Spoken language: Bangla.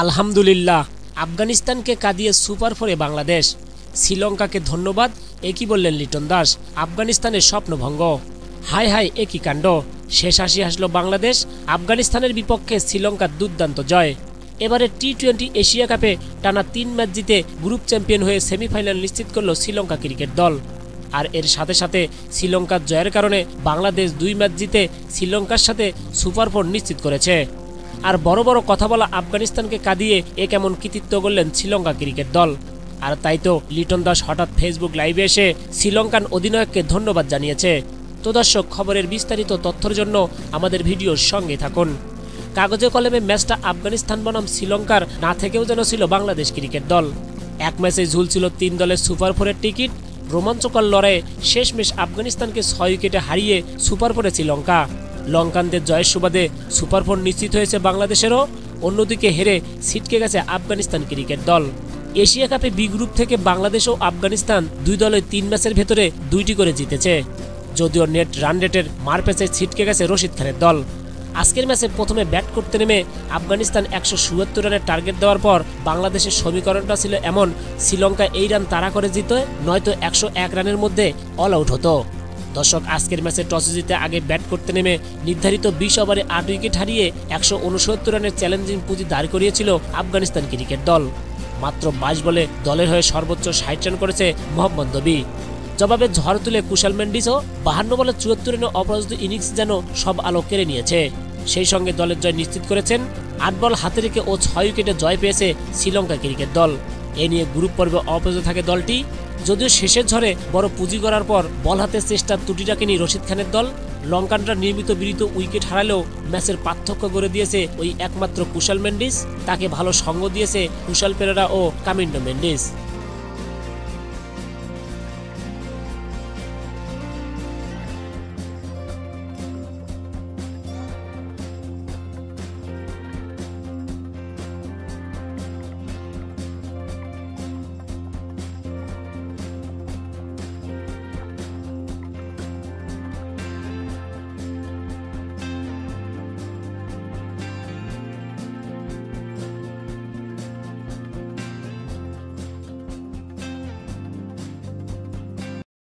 আলহামদুলিল্লাহ, আফগানিস্তানকে কাঁদিয়ে সুপার ফোরে বাংলাদেশ। শ্রীলঙ্কাকে ধন্যবাদ, একই বললেন লিটন দাস। আফগানিস্তানের স্বপ্নভঙ্গ। হায় হায়, একই কাণ্ড। শেষ হাসি হাসলো বাংলাদেশ। আফগানিস্তানের বিপক্ষে শ্রীলঙ্কার দুর্দান্ত জয়। এবারে টি-20 এশিয়া কাপে টানা 3 ম্যাচ জিতে গ্রুপ চ্যাম্পিয়ন হয়ে সেমিফাইনাল নিশ্চিত করল শ্রীলঙ্কা ক্রিকেট দল। আর এর সাথে সাথে শ্রীলঙ্কার জয়ের কারণে বাংলাদেশ 2 ম্যাচ জিতে শ্রীলঙ্কার সাথে সুপার ফোর নিশ্চিত করেছে। আর বড় বড় কথা বলা আফগানিস্তানকে কাঁদিয়ে এ কেমন কৃতিত্ব করলেন শ্রীলঙ্কা ক্রিকেট দল। আর তাই তো লিটন দাস হঠাৎ ফেসবুক লাইভে এসে শ্রীলঙ্কান অধিনায়ককে ধন্যবাদ জানিয়েছে। তো দর্শক, খবরের বিস্তারিত তথ্যের জন্য আমাদের ভিডিওর সঙ্গে থাকুন। কাগজে কলমে ম্যাচটা আফগানিস্তান বনাম শ্রীলঙ্কার না থেকেও যেন ছিল বাংলাদেশ ক্রিকেট দল। এক ম্যাচে ঝুলছিল 3 দলের সুপার ফোরের টিকিট। রোমাঞ্চকর লড়াইয়ে শেষমেশ আফগানিস্তানকে 6 উইকেটে হারিয়ে সুপার ফোরে শ্রীলঙ্কা। লঙ্কানদের জয়ের সুবাদে সুপার ফোর নিশ্চিত হয়েছে বাংলাদেশেরও। অন্যদিকে হেরে ছিটকে গেছে আফগানিস্তান ক্রিকেট দল। এশিয়া কাপে বি গ্রুপ থেকে বাংলাদেশ ও আফগানিস্তান 2 দলের 3 ম্যাচের ভেতরে 2টি করে জিতেছে। যদিও নেট রান রেটের মারপ্যাচে ছিটকে গেছে রশিদ খানের দল। আজকের ম্যাচে প্রথমে ব্যাট করতে নেমে আফগানিস্তান 177 রানের টার্গেট দেওয়ার পর বাংলাদেশের সমীকরণটা ছিল এমন, শ্রীলঙ্কা এই রান তাড়া করে জিতে, নয়তো 101 রানের মধ্যে অল আউট হতো। দর্শক, আজকের ম্যাচে টসে জিতে আগে ব্যাট করতে নেমে নির্ধারিত 20 ওভারে 8 উইকেট হারিয়ে 169 রানের চ্যালেঞ্জিং পুঁজি দাঁড় করিয়েছিল আফগানিস্তান ক্রিকেট দল। মাত্র 22 বলে দলের হয়ে সর্বোচ্চ 60 রান করেছে মোহাম্মদ নবী। জবাবে ঝড় তুলে কুশাল মেন্ডিসও 52 বলে 74 রানের অপরাজিত ইনিংস যেন সব আলো কেড়ে নিয়েছে। সেই সঙ্গে দলের জয় নিশ্চিত করেছেন। 8 বল হাতে রেখে ও 6 উইকেটে জয় পেয়েছে শ্রীলঙ্কা ক্রিকেট দল। এ নিয়ে গ্রুপ পর্বে অপরাজিত থাকে দলটি। যদিও শেষের ঝড়ে বড় পুঁজি করার পর বল হাতের চেষ্টার ত্রুটি রাখেনি রশিদ খানের দল। লঙ্কানরা নিয়মিত বিরিত উইকেট হারালেও ম্যাচের পার্থক্য করে দিয়েছে ওই একমাত্র কুশাল মেন্ডিস। তাকে ভালো সঙ্গ দিয়েছে কুশাল পেরেরা ও কামিন্ডো মেন্ডিস।